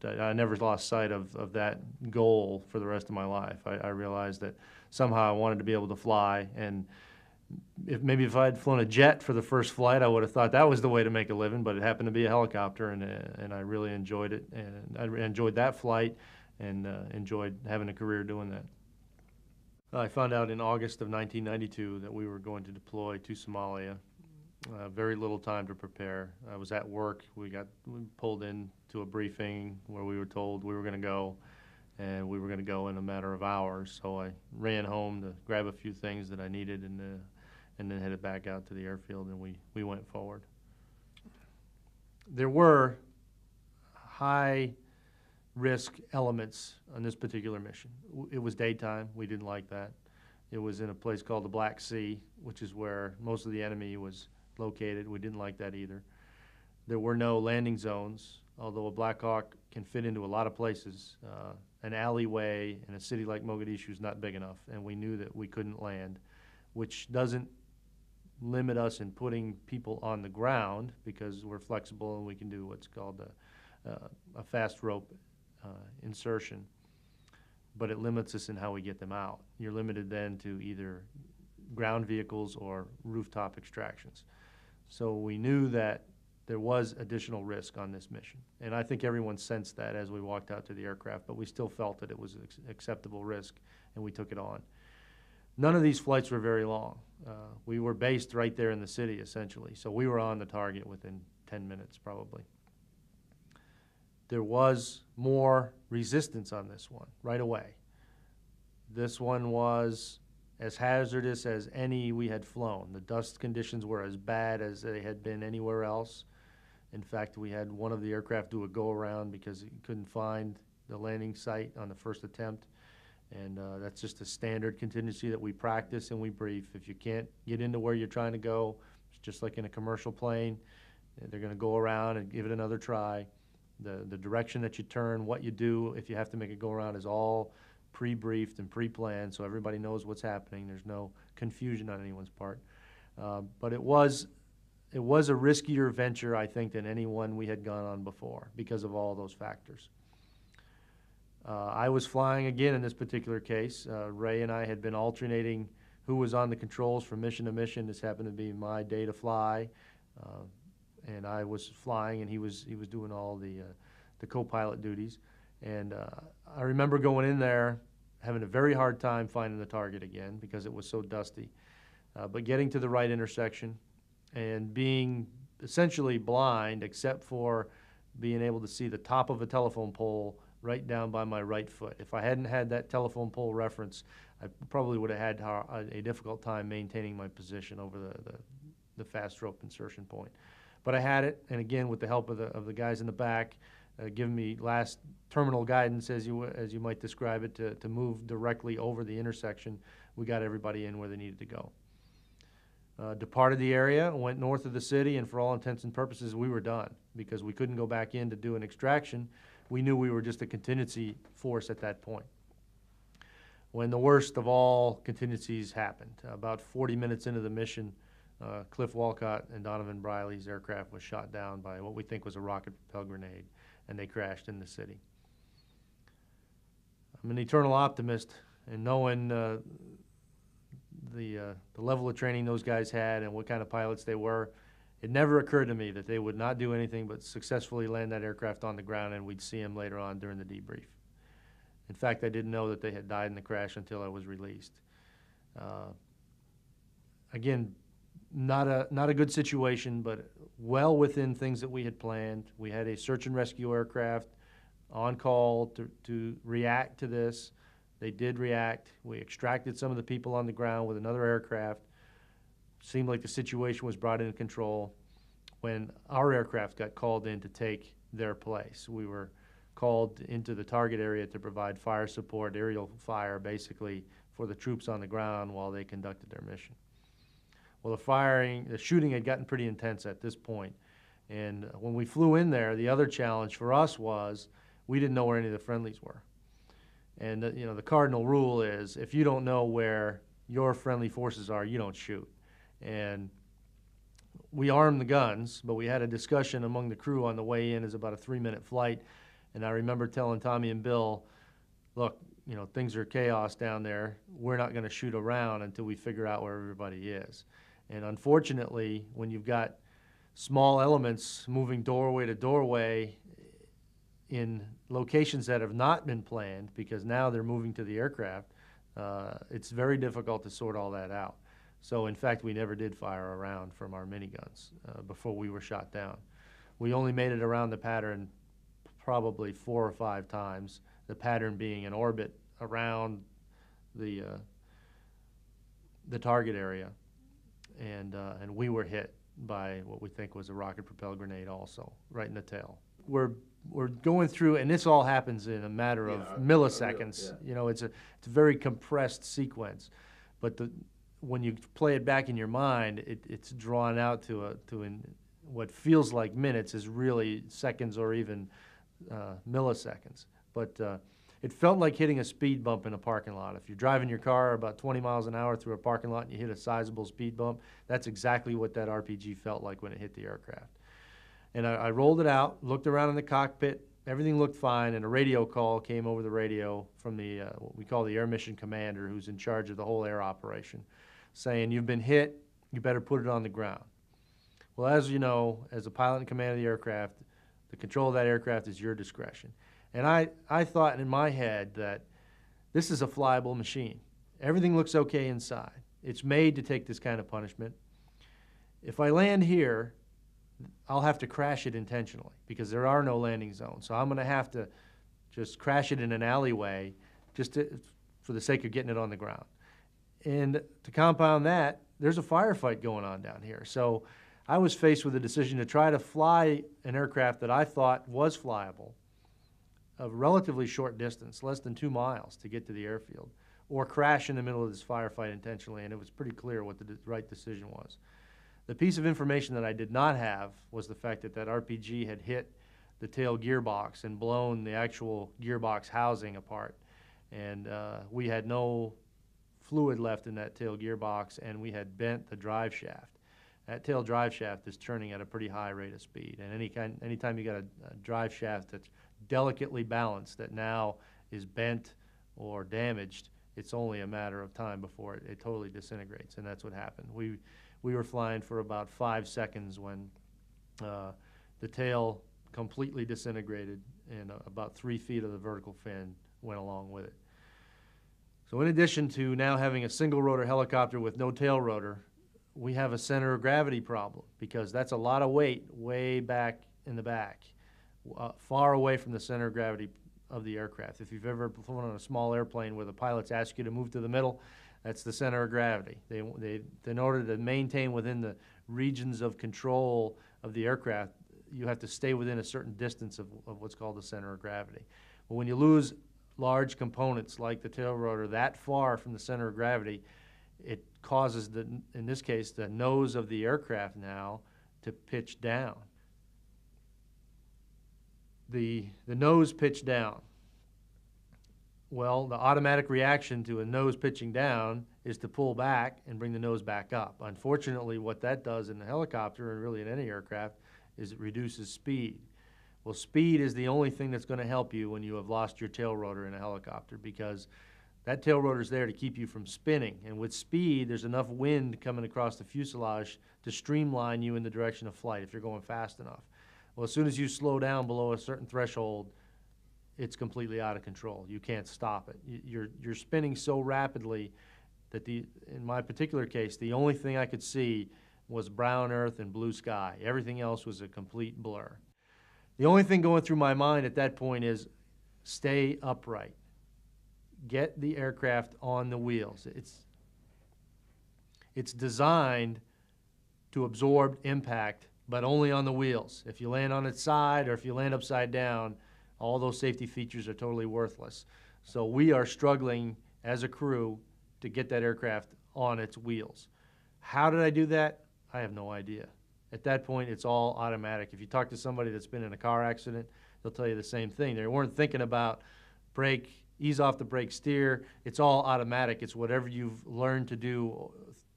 I never lost sight of that goal for the rest of my life. I realized that somehow I wanted to be able to fly, and if I had flown a jet for the first flight, I would have thought that was the way to make a living, but it happened to be a helicopter, and I really enjoyed it, and I enjoyed that flight, and enjoyed having a career doing that. I found out in August of 1992 that we were going to deploy to Somalia. Very little time to prepare. I was at work. We pulled into a briefing where we were told we were going to go, and we were going to go in a matter of hours. So I ran home to grab a few things that I needed, and then headed back out to the airfield, and we went forward. There were high-risk elements on this particular mission. It was daytime. We didn't like that. It was in a place called the Black Sea, which is where most of the enemy was located. We didn't like that either. There were no landing zones, although a Black Hawk can fit into a lot of places. An alleyway in a city like Mogadishu is not big enough, and we knew that we couldn't land, which doesn't limit us in putting people on the ground because we're flexible and we can do what's called a fast rope insertion, but it limits us in how we get them out. You're limited then to either ground vehicles or rooftop extractions. So we knew that there was additional risk on this mission, and I think everyone sensed that as we walked out to the aircraft, but we still felt that it was an acceptable risk, and we took it on. None of these flights were very long. We were based right there in the city, essentially, so we were on the target within 10 minutes, probably. There was more resistance on this one right away. This one was as hazardous as any we had flown. The dust conditions were as bad as they had been anywhere else. In fact, we had one of the aircraft do a go-around because it couldn't find the landing site on the first attempt. And that's just a standard contingency that we practice and we brief. If you can't get into where you're trying to go, it's just like in a commercial plane. They're going to go around and give it another try. The direction that you turn, what you do, if you have to make a go-around, is all pre-briefed and pre-planned, so everybody knows what's happening. There's no confusion on anyone's part. But it was a riskier venture, I think, than any one we had gone on before because of all those factors. I was flying again in this particular case. Ray and I had been alternating who was on the controls from mission to mission. This happened to be my day to fly, and I was flying, and he was doing all the co-pilot duties. And I remember going in there, having a very hard time finding the target again because it was so dusty, but getting to the right intersection and being essentially blind except for being able to see the top of a telephone pole right down by my right foot. If I hadn't had that telephone pole reference, I probably would have had a difficult time maintaining my position over the fast rope insertion point. But I had it, and again, with the help of the guys in the back, giving me last terminal guidance, as you might describe it, to move directly over the intersection, we got everybody in where they needed to go. Departed the area, went north of the city, and for all intents and purposes, we were done because we couldn't go back in to do an extraction. We knew we were just a contingency force at that point. When the worst of all contingencies happened, about 40 minutes into the mission, Cliff Walcott and Donovan Briley's aircraft was shot down by what we think was a rocket-propelled grenade, and they crashed in the city. I'm an eternal optimist, and knowing the level of training those guys had and what kind of pilots they were, it never occurred to me that they would not do anything but successfully land that aircraft on the ground, and we'd see them later on during the debrief. In fact, I didn't know that they had died in the crash until I was released. Again, not a good situation, but well within things that we had planned. We had a search and rescue aircraft on call to react to this. They did react. We extracted some of the people on the ground with another aircraft. Seemed like the situation was brought into control when our aircraft got called in to take their place. We were called into the target area to provide fire support, aerial fire, basically, for the troops on the ground while they conducted their mission. Well, the shooting had gotten pretty intense at this point. And when we flew in there, the other challenge for us was we didn't know where any of the friendlies were. And you know, the cardinal rule is if you don't know where your friendly forces are, you don't shoot. And we armed the guns, but we had a discussion among the crew on the way in. It's about a 3-minute flight. And I remember telling Tommy and Bill, look, you know, things are chaos down there. We're not going to shoot around until we figure out where everybody is. And unfortunately, when you've got small elements moving doorway to doorway in locations that have not been planned, because now they're moving to the aircraft, it's very difficult to sort all that out. So in fact, we never did fire around from our miniguns before we were shot down. We only made it around the pattern probably 4 or 5 times, the pattern being an orbit around the target area. And we were hit by what we think was a rocket-propelled grenade also, right in the tail. We're going through, and this all happens in a matter of milliseconds. You know, it's a very compressed sequence, but when you play it back in your mind, it's drawn out to what feels like minutes is really seconds or even milliseconds. But it felt like hitting a speed bump in a parking lot. If you're driving your car about 20 miles an hour through a parking lot and you hit a sizable speed bump, that's exactly what that RPG felt like when it hit the aircraft. And I rolled it out, looked around in the cockpit, everything looked fine, and a radio call came over the radio from the what we call the Air Mission Commander, who's in charge of the whole air operation, saying, you've been hit, you better put it on the ground. Well, as you know, as a pilot in command of the aircraft, the control of that aircraft is your discretion. And I thought in my head that this is a flyable machine. Everything looks okay inside. It's made to take this kind of punishment. If I land here, I'll have to crash it intentionally because there are no landing zones. So I'm going to have to just crash it in an alleyway just for the sake of getting it on the ground. And to compound that, there's a firefight going on down here. So I was faced with a decision to try to fly an aircraft that I thought was flyable a relatively short distance, less than 2 miles to get to the airfield, or crash in the middle of this firefight intentionally, and it was pretty clear what the right decision was. The piece of information that I did not have was the fact that that RPG had hit the tail gearbox and blown the actual gearbox housing apart. And we had no fluid left in that tail gearbox, and we had bent the drive shaft. That tail drive shaft is turning at a pretty high rate of speed. And anytime you got a drive shaft that's delicately balanced that now is bent or damaged, it's only a matter of time before it totally disintegrates, and that's what happened. We were flying for about 5 seconds when the tail completely disintegrated and about 3 feet of the vertical fin went along with it. So in addition to now having a single rotor helicopter with no tail rotor, we have a center of gravity problem because that's a lot of weight way back in the back, far away from the center of gravity of the aircraft. If you've ever flown on a small airplane where the pilots ask you to move to the middle, that's the center of gravity. In order to maintain within the regions of control of the aircraft, you have to stay within a certain distance of what's called the center of gravity. But when you lose large components like the tail rotor that far from the center of gravity, it causes, in this case, the nose of the aircraft now to pitch down. The nose pitched down. Well, the automatic reaction to a nose pitching down is to pull back and bring the nose back up. Unfortunately, what that does in a helicopter, and really in any aircraft, is it reduces speed. Well, speed is the only thing that's going to help you when you have lost your tail rotor in a helicopter, because that tail rotor is there to keep you from spinning. And with speed, there's enough wind coming across the fuselage to streamline you in the direction of flight if you're going fast enough. Well, as soon as you slow down below a certain threshold, it's completely out of control. You can't stop it. You're spinning so rapidly that in my particular case, the only thing I could see was brown earth and blue sky. Everything else was a complete blur. The only thing going through my mind at that point is stay upright. Get the aircraft on the wheels. It's designed to absorb impact, but only on the wheels. If you land on its side or if you land upside down, all those safety features are totally worthless. So we are struggling as a crew to get that aircraft on its wheels. How did I do that? I have no idea. At that point, it's all automatic. If you talk to somebody that's been in a car accident, they'll tell you the same thing. They weren't thinking about brake, ease off the brake, steer. It's all automatic. It's whatever you've learned to do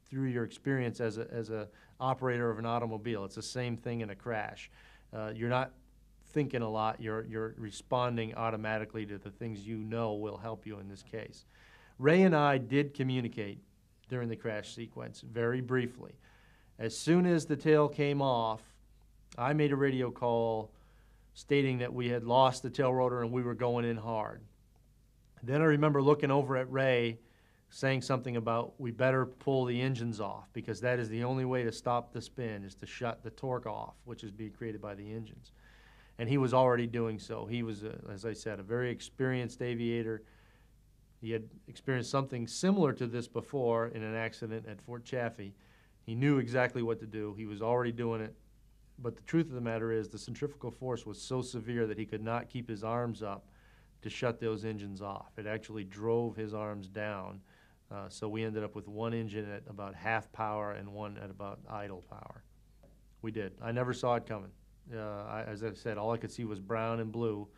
through your experience as a operator of an automobile. It's the same thing in a crash. You're not thinking a lot. You're responding automatically to the things you know will help you in this case. Ray and I did communicate during the crash sequence, very briefly. As soon as the tail came off, I made a radio call stating that we had lost the tail rotor and we were going in hard. Then I remember looking over at Ray saying something about we better pull the engines off because that is the only way to stop the spin, is to shut the torque off, which is being created by the engines. And he was already doing so. He was, as I said, a very experienced aviator. He had experienced something similar to this before in an accident at Fort Chaffee. He knew exactly what to do. He was already doing it. But the truth of the matter is the centrifugal force was so severe that he could not keep his arms up to shut those engines off. It actually drove his arms down. So we ended up with one engine at about half power and one at about idle power. We did. I never saw it coming. As I said, all I could see was brown and blue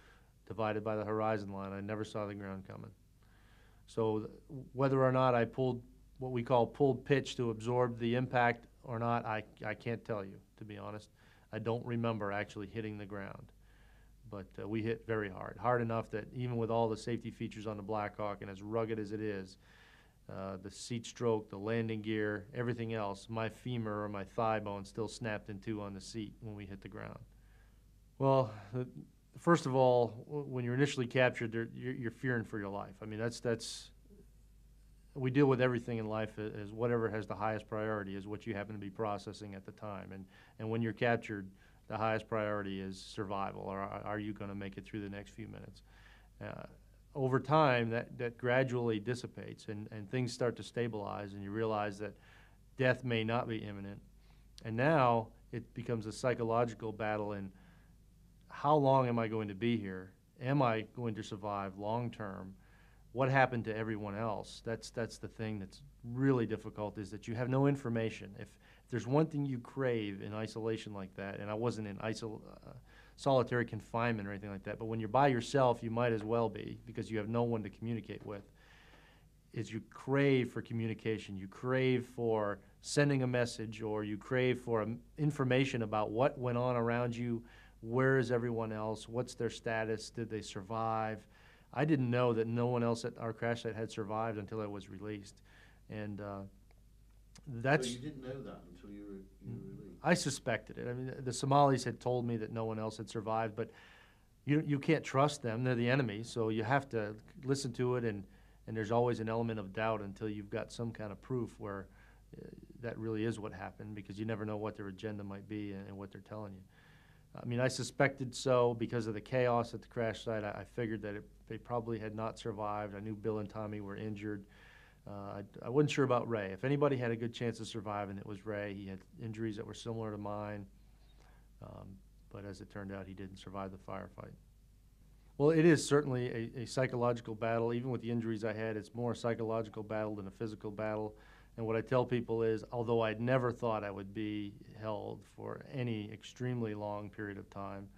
divided by the horizon line. I never saw the ground coming. So whether or not I pulled what we call pulled pitch to absorb the impact or not, I can't tell you, to be honest. I don't remember actually hitting the ground. But we hit very hard, hard enough that even with all the safety features on the Black Hawk and as rugged as it is, the seat stroke, the landing gear, everything else, my femur or my thigh bone still snapped in two on the seat when we hit the ground. Well, first of all, when you're initially captured, you're fearing for your life. I mean, that's we deal with everything in life as whatever has the highest priority is what you happen to be processing at the time. And when you're captured, the highest priority is survival, or are you going to make it through the next few minutes? Over time, that gradually dissipates and things start to stabilize and you realize that death may not be imminent. And now it becomes a psychological battle in how long am I going to be here? Am I going to survive long term? What happened to everyone else? That's the thing that's really difficult, is that you have no information. If there's one thing you crave in isolation like that, and I wasn't in solitary confinement or anything like that, but when you're by yourself, you might as well be because you have no one to communicate with, is you crave for communication. You crave for sending a message, or you crave for information about what went on around you, where is everyone else, what's their status, did they survive? I didn't know that no one else at our crash site had survived until I was released. And that's... So you didn't know that until you were released? I suspected it. I mean, the Somalis had told me that no one else had survived, but you can't trust them. They're the enemy, so you have to listen to it, and there's always an element of doubt until you've got some kind of proof where that really is what happened, because you never know what their agenda might be and what they're telling you. I mean, I suspected so because of the chaos at the crash site. I figured that they probably had not survived. I knew Bill and Tommy were injured. I wasn't sure about Ray. If anybody had a good chance of surviving, it was Ray. He had injuries that were similar to mine, but as it turned out, he didn't survive the firefight. Well, it is certainly a psychological battle. Even with the injuries I had, it's more a psychological battle than a physical battle. And what I tell people is, although I'd never thought I would be held for any extremely long period of time,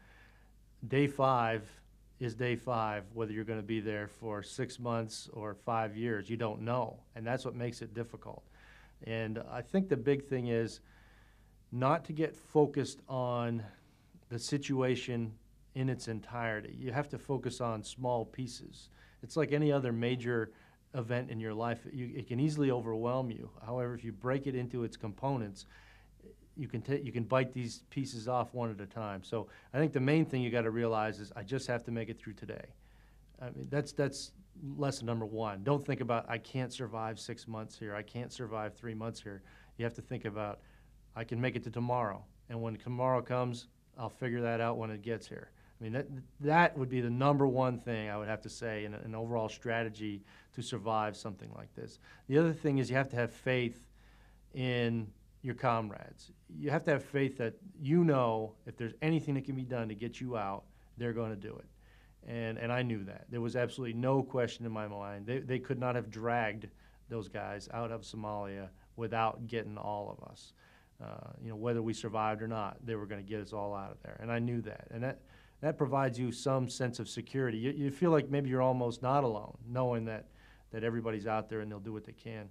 day 5 is day 5, whether you're going to be there for 6 months or 5 years. You don't know, and that's what makes it difficult. And I think the big thing is not to get focused on the situation in its entirety. You have to focus on small pieces. It's like any other major event in your life. It can easily overwhelm you. However, if you break it into its components, you can bite these pieces off one at a time. So I think the main thing you got to realize is I just have to make it through today. I mean, that's lesson number 1. Don't think about I can't survive 6 months here. I can't survive 3 months here. You have to think about I can make it to tomorrow. And when tomorrow comes, I'll figure that out when it gets here. I mean, that would be the number one thing I would have to say in an overall strategy to survive something like this. The other thing is you have to have faith in your comrades. You have to have faith that you know if there's anything that can be done to get you out, they're going to do it. And I knew that. There was absolutely no question in my mind. They could not have dragged those guys out of Somalia without getting all of us. You know, whether we survived or not, they were going to get us all out of there. And I knew that. And that provides you some sense of security. You feel like maybe you're almost not alone, knowing that everybody's out there and they'll do what they can.